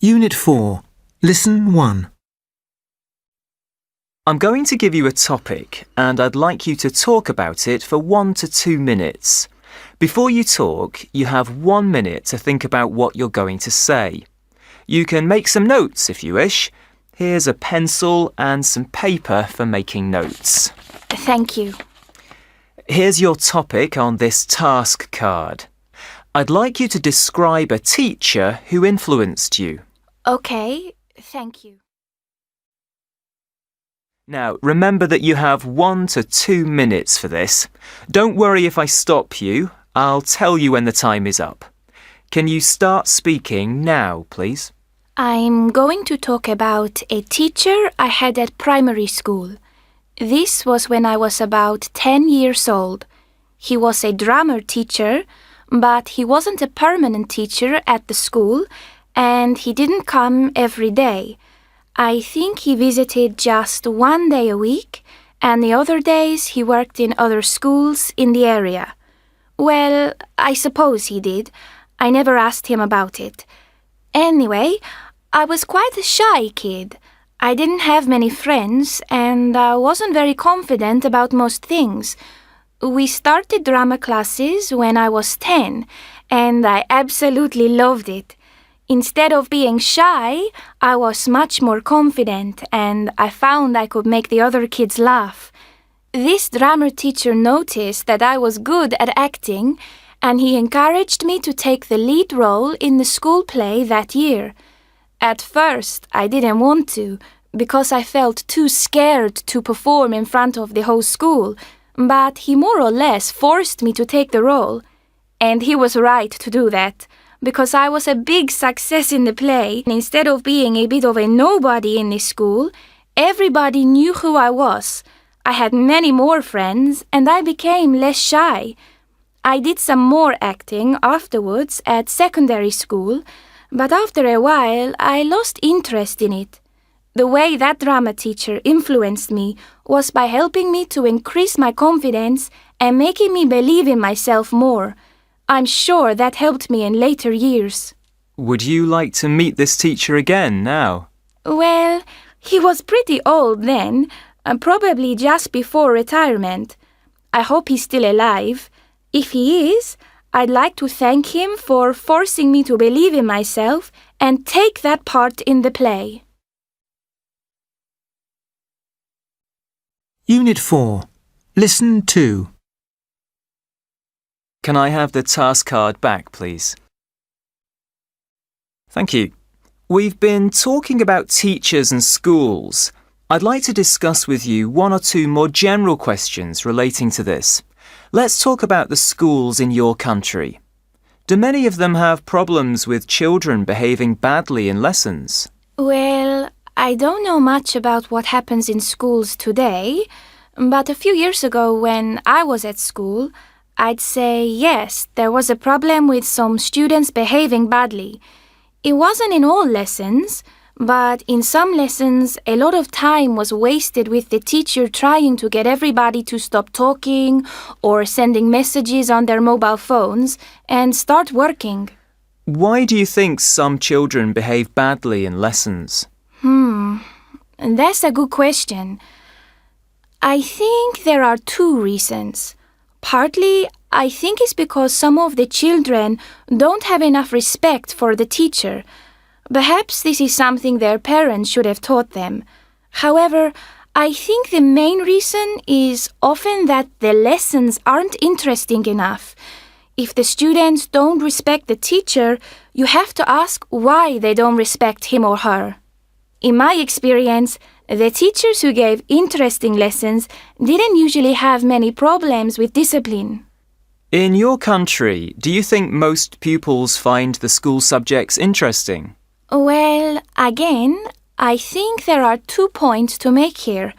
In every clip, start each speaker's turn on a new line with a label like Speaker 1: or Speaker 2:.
Speaker 1: Unit 4. Listen 1.
Speaker 2: I'm going to give you a topic and I'd like you to talk about it for 1 to 2 minutes. Before you talk, you have 1 minute to think about what you're going to say. You can make some notes if you wish. Here's a pencil and some paper for making notes.
Speaker 3: Thank you.
Speaker 2: Here's your topic on this task card. I'd like you to describe a teacher who influenced you.
Speaker 3: Okay, thank you.
Speaker 2: Now, remember that you have 1 to 2 minutes for this. Don't worry if I stop you. I'll tell you when the time is up. Can you start speaking now, please?
Speaker 3: I'm going to talk about a teacher I had at primary school. This was when I was about 10 years old. He was a drama teacher, but he wasn't a permanent teacher at the school, and he didn't come every day. I think he visited just 1 day a week, and the other days he worked in other schools in the area. Well, I suppose he did. I never asked him about it. Anyway, I was quite a shy kid. I didn't have many friends, and I wasn't very confident about most things. We started drama classes when I was 10, and I absolutely loved it. Instead of being shy, I was much more confident, and I found I could make the other kids laugh. This drama teacher noticed that I was good at acting, and he encouraged me to take the lead role in the school play that year. At first, I didn't want to, because I felt too scared to perform in front of the whole school, but he more or less forced me to take the role. And he was right to do that, because I was a big success in the play. Instead of being a bit of a nobody in the school, everybody knew who I was. I had many more friends, and I became less shy. I did some more acting afterwards at secondary school, but after a while I lost interest in it. The way that drama teacher influenced me was by helping me to increase my confidence and making me believe in myself more. I'm sure that helped me in later years.
Speaker 2: Would you like to meet this teacher again now?
Speaker 3: Well, he was pretty old then, probably just before retirement. I hope he's still alive. If he is, I'd like to thank him for forcing me to believe in myself and take that part in the play.
Speaker 1: Unit 4. Listen 2.
Speaker 2: Can I have the task card back, please? Thank you. We've been talking about teachers and schools. I'd like to discuss with you 1 or 2 more general questions relating to this. Let's talk about the schools in your country. Do many of them have problems with children behaving badly in lessons?
Speaker 3: Well, I don't know much about what happens in schools today, but a few years ago when I was at school, I'd say yes, there was a problem with some students behaving badly. It wasn't in all lessons, but in some lessons a lot of time was wasted with the teacher trying to get everybody to stop talking or sending messages on their mobile phones and start working.
Speaker 2: Why do you think some children behave badly in lessons?
Speaker 3: That's a good question. I think there are 2 reasons. Partly, I think it's because some of the children don't have enough respect for the teacher. Perhaps this is something their parents should have taught them. However, I think the main reason is often that the lessons aren't interesting enough. If the students don't respect the teacher, you have to ask why they don't respect him or her. In my experience, the teachers who gave interesting lessons didn't usually have many problems with discipline.
Speaker 2: In your country, do you think most pupils find the school subjects interesting?
Speaker 3: Well, again, I think there are 2 points to make here.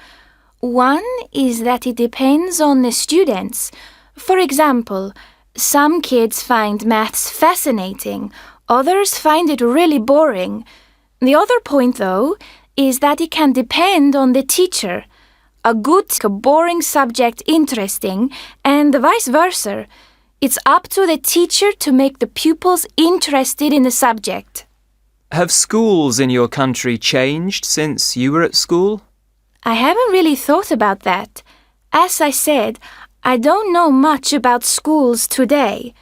Speaker 3: One is that it depends on the students. For example, some kids find maths fascinating, others find it really boring. The other point, though, is that it can depend on the teacher. A boring subject interesting, and vice versa. It's up to the teacher to make the pupils interested in the subject.
Speaker 2: Have schools in your country changed since you were at school?
Speaker 3: I haven't really thought about that. As I said, I don't know much about schools today.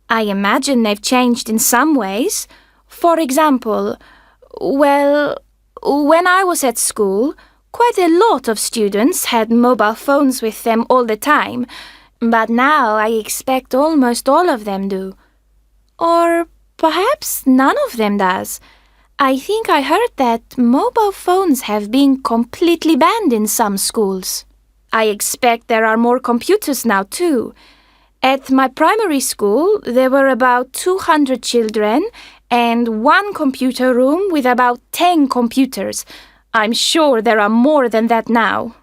Speaker 3: I imagine they've changed in some ways. For example, when I was at school, quite a lot of students had mobile phones with them all the time, but now I expect almost all of them do. Or perhaps none of them does. I think I heard that mobile phones have been completely banned in some schools. I expect there are more computers now too. At my primary school, there were about 200 children and one computer room with about 10 computers. I'm sure there are more than that now.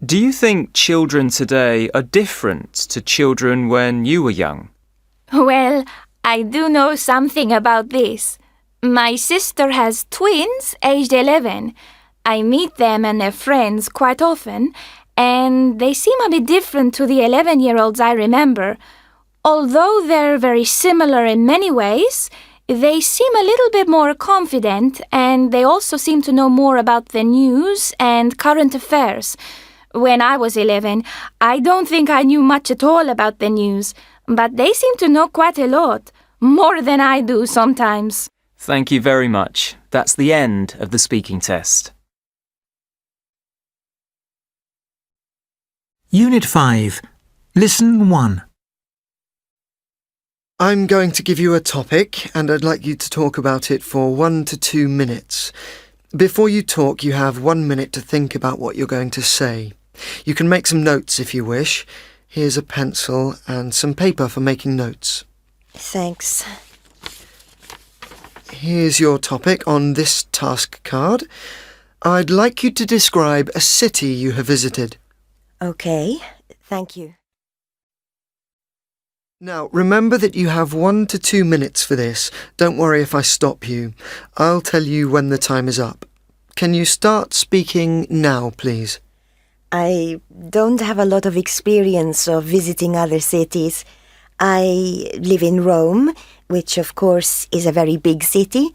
Speaker 2: Do you think children today are different to children when you were young?
Speaker 3: Well, I do know something about this. My sister has twins aged 11. I meet them and their friends quite often, and they seem a bit different to the 11-year-olds I remember. Although they're very similar in many ways, they seem a little bit more confident, and they also seem to know more about the news and current affairs. When I was 11, I don't think I knew much at all about the news, but they seem to know quite a lot, more than I do sometimes.
Speaker 2: Thank you very much. That's the end of the speaking test.
Speaker 1: Unit 5. Listen 1.
Speaker 4: I'm going to give you a topic and I'd like you to talk about it for 1 to 2 minutes. Before you talk, you have 1 minute to think about what you're going to say. You can make some notes if you wish. Here's a pencil and some paper for making notes.
Speaker 5: Thanks.
Speaker 4: Here's your topic on this task card. I'd like you to describe a city you have visited.
Speaker 5: Okay, thank you.
Speaker 4: Now, remember that you have 1 to 2 minutes for this. Don't worry if I stop you. I'll tell you when the time is up. Can you start speaking now, please?
Speaker 5: I don't have a lot of experience of visiting other cities. I live in Rome, which of course is a very big city,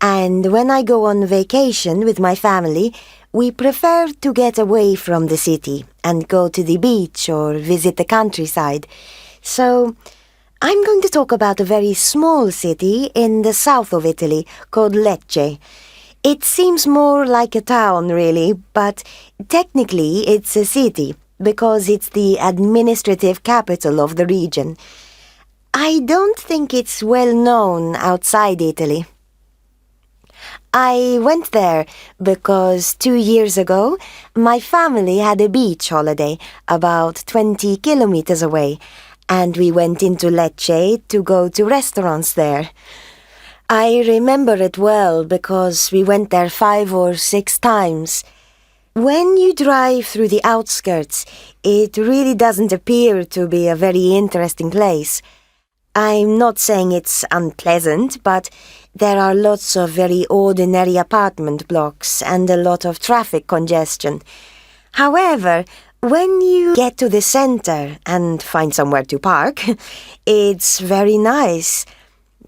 Speaker 5: and when I go on vacation with my family, we prefer to get away from the city and go to the beach or visit the countryside. So, I'm going to talk about a very small city in the south of Italy called Lecce. It seems more like a town, really, but technically it's a city because it's the administrative capital of the region. I don't think it's well known outside Italy. I went there because 2 years ago my family had a beach holiday about 20 kilometers away, and we went into Lecce to go to restaurants there. I remember it well because we went there 5 or 6 times. When you drive through the outskirts, it really doesn't appear to be a very interesting place. I'm not saying it's unpleasant, but there are lots of very ordinary apartment blocks and a lot of traffic congestion. However, when you get to the center and find somewhere to park, it's very nice.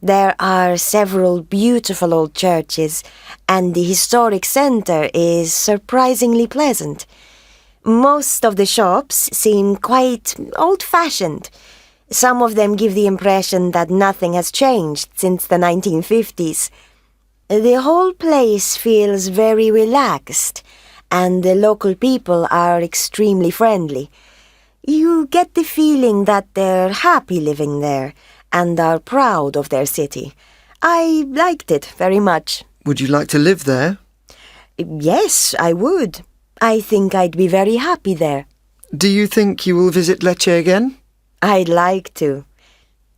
Speaker 5: There are several beautiful old churches, and the historic center is surprisingly pleasant. Most of the shops seem quite old-fashioned. Some of them give the impression that nothing has changed since the 1950s. The whole place feels very relaxed, and the local people are extremely friendly. You get the feeling that they're happy living there and are proud of their city. I liked it very much.
Speaker 4: Would you like to live there?
Speaker 5: Yes, I would. I think I'd be very happy there.
Speaker 4: Do you think you will visit Lecce again?
Speaker 5: I'd like to.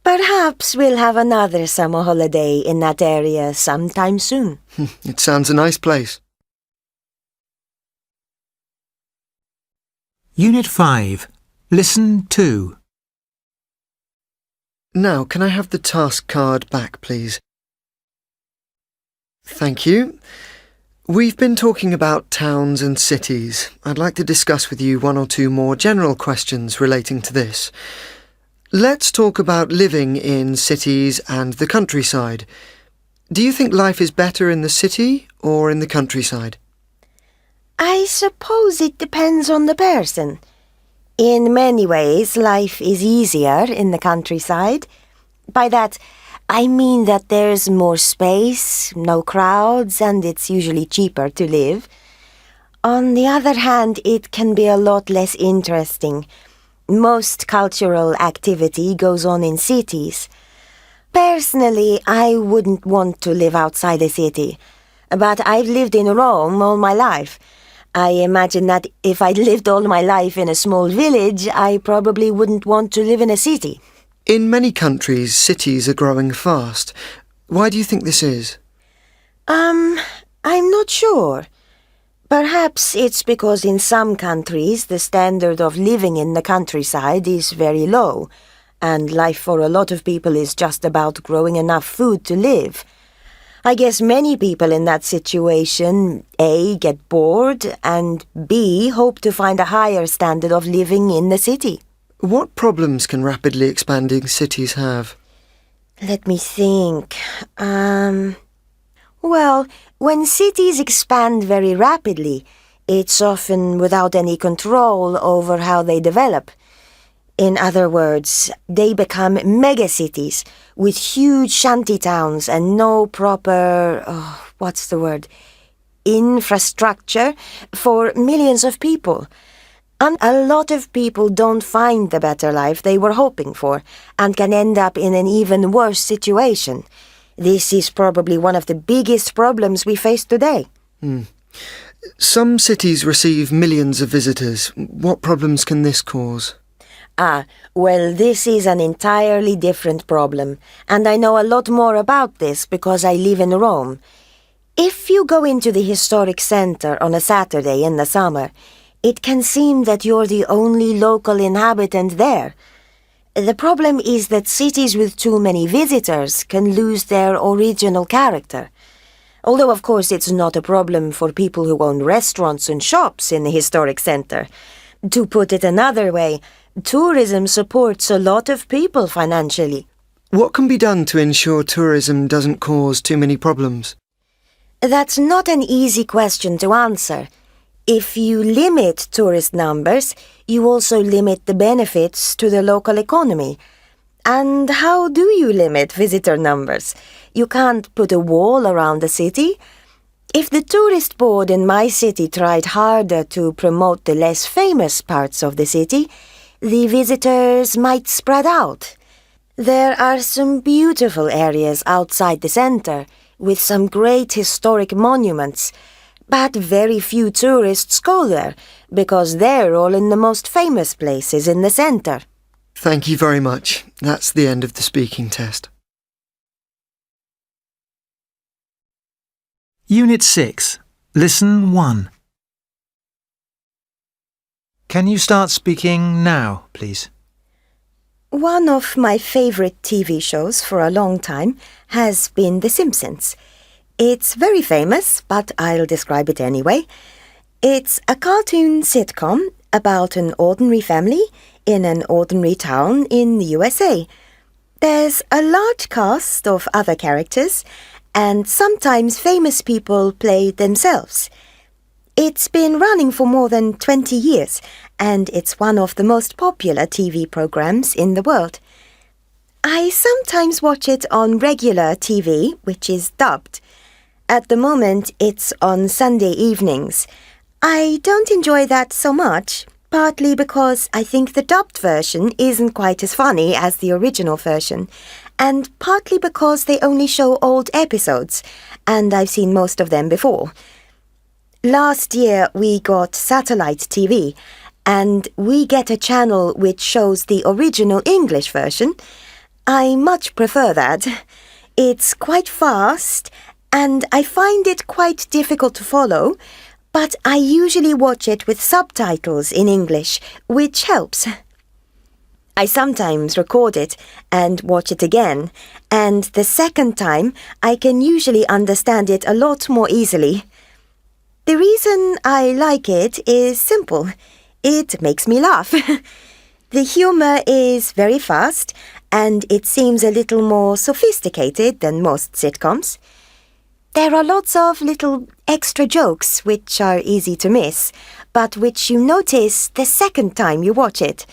Speaker 5: Perhaps we'll have another summer holiday in that area sometime soon.
Speaker 4: It sounds a nice place.
Speaker 1: Unit 5. Listen 2.
Speaker 4: Now, can I have the task card back, please? Thank you. We've been talking about towns and cities. I'd like to discuss with you 1 or 2 more general questions relating to this. Let's talk about living in cities and the countryside. Do you think life is better in the city or in the countryside?
Speaker 5: I suppose it depends on the person. In many ways, life is easier in the countryside. By that, I mean that there's more space, no crowds, and it's usually cheaper to live. On the other hand, it can be a lot less interesting. Most cultural activity goes on in cities. Personally, I wouldn't want to live outside a city, but I've lived in Rome all my life. I imagine that if I'd lived all my life in a small village, I probably wouldn't want to live in a city.
Speaker 4: In many countries, cities are growing fast. Why do you think this is?
Speaker 5: I'm not sure. Perhaps it's because in some countries the standard of living in the countryside is very low, and life for a lot of people is just about growing enough food to live. I guess many people in that situation A. get bored and B. hope to find a higher standard of living in the city.
Speaker 4: What problems can rapidly expanding cities have?
Speaker 5: Let me think. Well, when cities expand very rapidly, it's often without any control over how they develop. In other words, they become megacities with huge shanty towns and no proper, infrastructure for millions of people. And a lot of people don't find the better life they were hoping for and can end up in an even worse situation. This is probably one of the biggest problems we face today.
Speaker 4: Some cities receive millions of visitors. What problems can this cause?
Speaker 5: Well, this is an entirely different problem, and I know a lot more about this because I live in Rome. If you go into the historic center on a Saturday in the summer, it can seem that you're the only local inhabitant there. The problem is that cities with too many visitors can lose their original character. Although, of course, it's not a problem for people who own restaurants and shops in the historic center. To put it another way, tourism supports a lot of people financially.
Speaker 4: What can be done to ensure tourism doesn't cause too many problems?
Speaker 5: That's not an easy question to answer. If you limit tourist numbers, you also limit the benefits to the local economy. And how do you limit visitor numbers? You can't put a wall around the city. If the tourist board in my city tried harder to promote the less famous parts of the city, the visitors might spread out. There are some beautiful areas outside the center, with some great historic monuments, but very few tourists go there, because they're all in the most famous places in the center.
Speaker 4: Thank you very much. That's the end of the speaking test.
Speaker 1: Unit 6. Listen 1. Can you start speaking now, please?
Speaker 5: One of my favorite TV shows for a long time has been The Simpsons. It's very famous, but I'll describe it anyway. It's a cartoon sitcom about an ordinary family in an ordinary town in the USA. There's a large cast of other characters, and sometimes famous people play themselves. It's been running for more than 20 years, and it's one of the most popular TV programs in the world. I sometimes watch it on regular TV, which is dubbed. At the moment, it's on Sunday evenings. I don't enjoy that so much, partly because I think the dubbed version isn't quite as funny as the original version, and partly because they only show old episodes, and I've seen most of them before. Last year we got satellite TV, and we get a channel which shows the original English version. I much prefer that. It's quite fast, and I find it quite difficult to follow, but I usually watch it with subtitles in English, which helps. I sometimes record it and watch it again, and the second time I can usually understand it a lot more easily. The reason I like it is simple. It makes me laugh. The humor is very fast, and it seems a little more sophisticated than most sitcoms. There are lots of little extra jokes which are easy to miss, but which you notice the second time you watch it.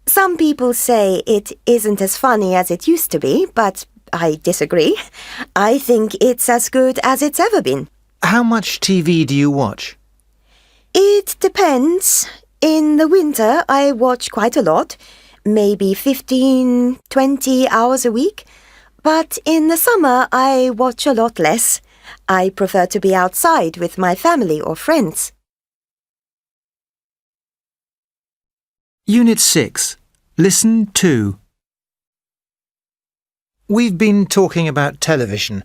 Speaker 5: Some people say it isn't as funny as it used to be, but I disagree. I think it's as good as it's ever been.
Speaker 1: How much TV do you watch?
Speaker 5: It depends. In the winter, I watch quite a lot, maybe 15, 20 hours a week. But in the summer, I watch a lot less. I prefer to be outside with my family or friends.
Speaker 1: Unit 6. Listen 2. We've been talking about television.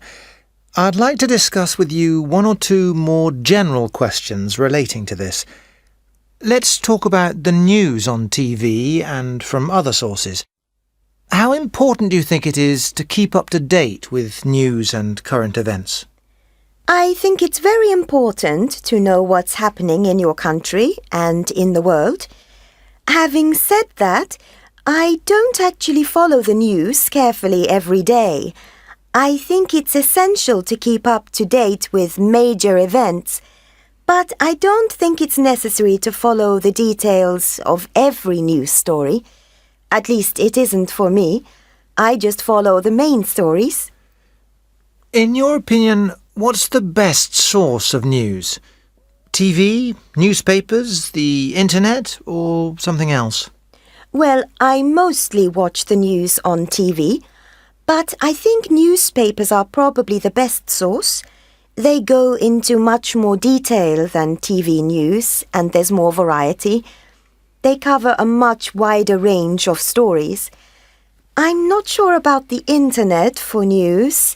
Speaker 1: I'd like to discuss with you one or two more general questions relating to this. Let's talk about the news on TV and from other sources. How important do you think it is to keep up to date with news and current events?
Speaker 5: I think it's very important to know what's happening in your country and in the world. Having said that, I don't actually follow the news carefully every day. I think it's essential to keep up to date with major events, but I don't think it's necessary to follow the details of every news story. At least it isn't for me. I just follow the main stories.
Speaker 1: In your opinion, what's the best source of news? TV, newspapers, the internet, or something else?
Speaker 5: Well, I mostly watch the news on TV, but I think newspapers are probably the best source. They go into much more detail than TV news, and there's more variety. They cover a much wider range of stories. I'm not sure about the internet for news.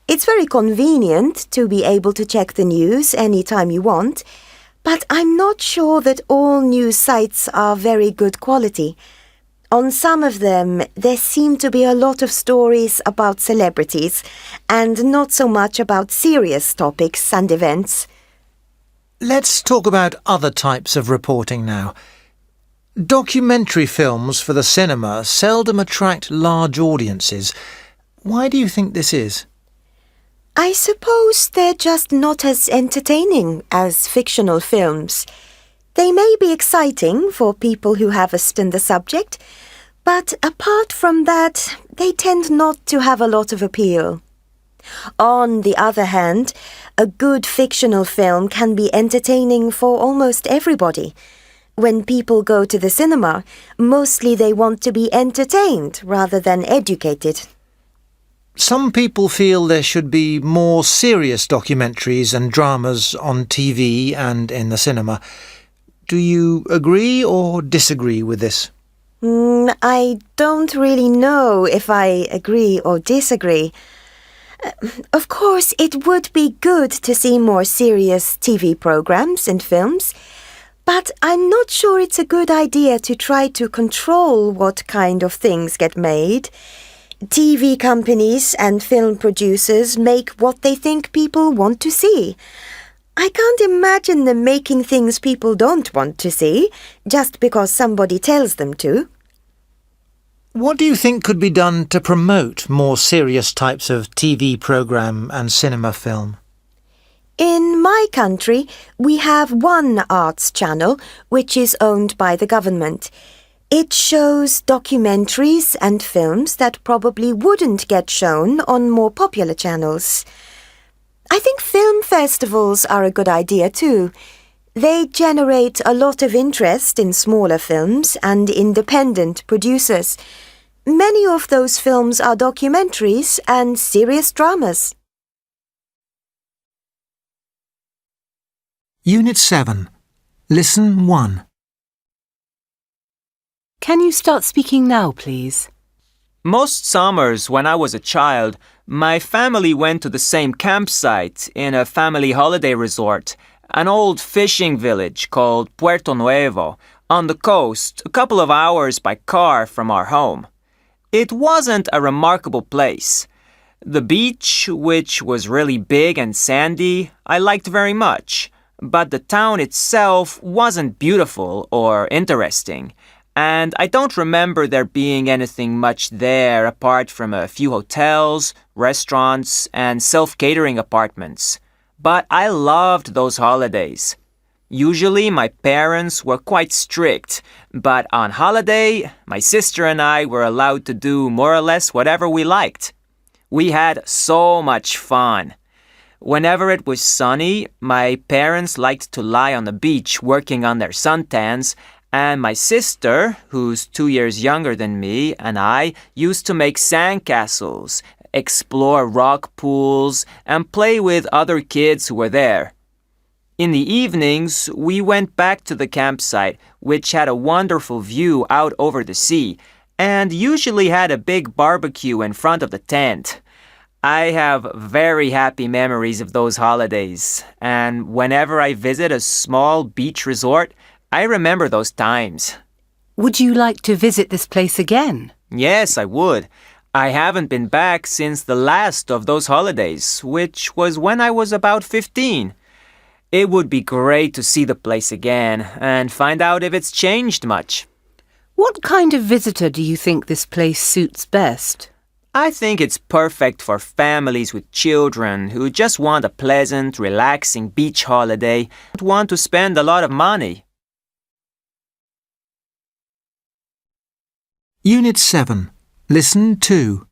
Speaker 5: It's very convenient to be able to check the news anytime you want, but I'm not sure that all news sites are very good quality. On some of them, there seem to be a lot of stories about celebrities and not so much about serious topics and events.
Speaker 1: Let's talk about other types of reporting now. Documentary films for the cinema seldom attract large audiences. Why do you think this is?
Speaker 5: I suppose they're just not as entertaining as fictional films. They may be exciting for people who have a st in the subject, but apart from that, they tend not to have a lot of appeal. On the other hand, a good fictional film can be entertaining for almost everybody. When people go to the cinema, mostly they want to be entertained rather than educated.
Speaker 1: Some people feel there should be more serious documentaries and dramas on TV and in the cinema. Do you agree or disagree with this?
Speaker 5: I don't really know if I agree or disagree. Of course, it would be good to see more serious TV programs and films, but I'm not sure it's a good idea to try to control what kind of things get made. TV companies and film producers make what they think people want to see. I can't imagine them making things people don't want to see just because somebody tells them to.
Speaker 1: What do you think could be done to promote more serious types of TV program and cinema film?
Speaker 5: In my country, we have one arts channel which is owned by the government. It shows documentaries and films that probably wouldn't get shown on more popular channels. I think film festivals are a good idea too. They generate a lot of interest in smaller films and independent producers. Many of those films are documentaries and serious dramas.
Speaker 1: Unit 7. Listen 1.
Speaker 6: Can you start speaking now, please?
Speaker 2: Most summers when I was a child, my family went to the same campsite in a family holiday resort, an old fishing village called Puerto Nuevo, on the coast, a couple of hours by car from our home. It wasn't a remarkable place. The beach, which was really big and sandy, I liked very much, but the town itself wasn't beautiful or interesting, and I don't remember there being anything much there apart from a few hotels, restaurants, and self-catering apartments. But I loved those holidays. Usually my parents were quite strict, but on holiday, my sister and I were allowed to do more or less whatever we liked. We had so much fun. Whenever it was sunny, my parents liked to lie on the beach working on their suntans, and my sister, who's 2 years younger than me, and I used to make sandcastles, explore rock pools, and play with other kids who were there. In the evenings, we went back to the campsite, which had a wonderful view out over the sea, and usually had a big barbecue in front of the tent. I have very happy memories of those holidays, and whenever I visit a small beach resort, I remember those times.
Speaker 6: Would you like to visit this place again?
Speaker 2: Yes, I would. I haven't been back since the last of those holidays, which was when I was about 15. It would be great to see the place again and find out if it's changed much.
Speaker 6: What kind of visitor do you think this place suits best?
Speaker 2: I think it's perfect for families with children who just want a pleasant, relaxing beach holiday and want to spend a lot of money.
Speaker 1: Unit 7. Listen 2.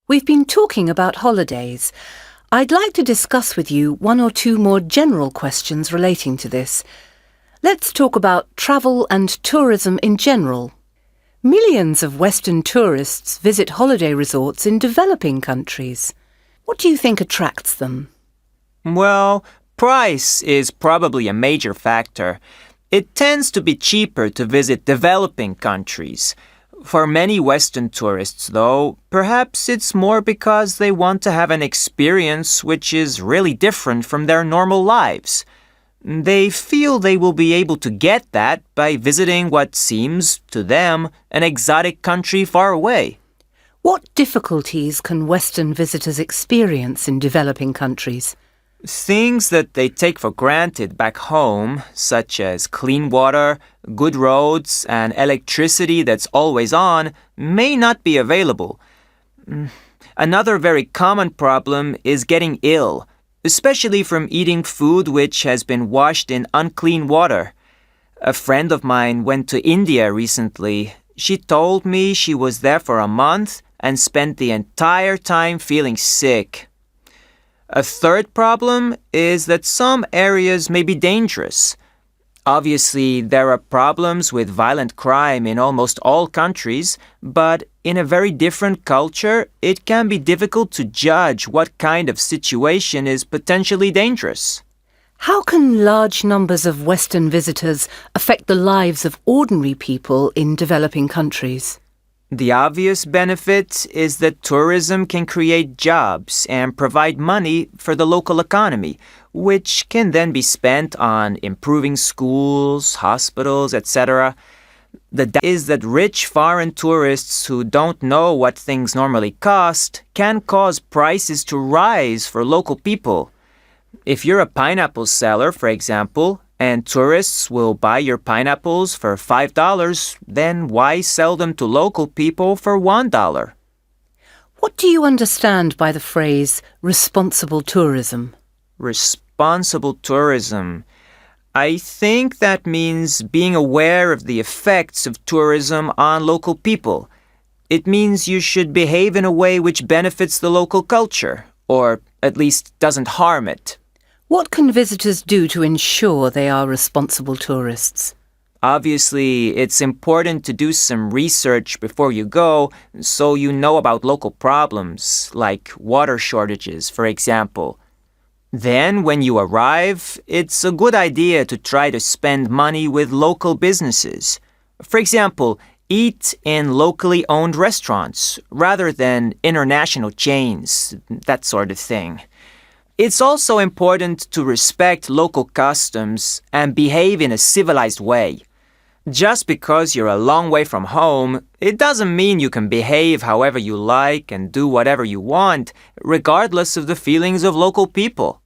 Speaker 6: We've been talking about holidays. I'd like to discuss with you one or two more general questions relating to this. Let's talk about travel and tourism in general. Millions of Western tourists visit holiday resorts in developing countries. What do you think attracts them?
Speaker 2: Well, price is probably a major factor. It tends to be cheaper to visit developing countries. For many Western tourists, though, perhaps it's more because they want to have an experience which is really different from their normal lives. They feel they will be able to get that by visiting what seems, to them, an exotic country far away.
Speaker 6: What difficulties can Western visitors experience in developing countries?
Speaker 2: Things that they take for granted back home, such as clean water, good roads, and electricity that's always on, may not be available. Another very common problem is getting ill, especially from eating food which has been washed in unclean water. A friend of mine went to India recently. She told me she was there for a month and spent the entire time feeling sick. A third problem is that some areas may be dangerous. Obviously, there are problems with violent crime in almost all countries, but in a very different culture, it can be difficult to judge what kind of situation is potentially dangerous.
Speaker 6: How can large numbers of Western visitors affect the lives of ordinary people in developing countries?
Speaker 2: The obvious benefit is that tourism can create jobs and provide money for the local economy, which can then be spent on improving schools, hospitals, etc. The downside is that rich foreign tourists who don't know what things normally cost can cause prices to rise for local people. If you're a pineapple seller, for example, and tourists will buy your pineapples for $5, then why sell them to local people for $1?
Speaker 6: What do you understand by the phrase responsible tourism?
Speaker 2: Responsible tourism. I think that means being aware of the effects of tourism on local people. It means you should behave in a way which benefits the local culture, or at least doesn't harm it.
Speaker 6: What can visitors do to ensure they are responsible tourists?
Speaker 2: Obviously, it's important to do some research before you go so you know about local problems, like water shortages, for example. Then, when you arrive, it's a good idea to try to spend money with local businesses. For example, eat in locally owned restaurants rather than international chains, that sort of thing. It's also important to respect local customs and behave in a civilized way. Just because you're a long way from home, it doesn't mean you can behave however you like and do whatever you want, regardless of the feelings of local people.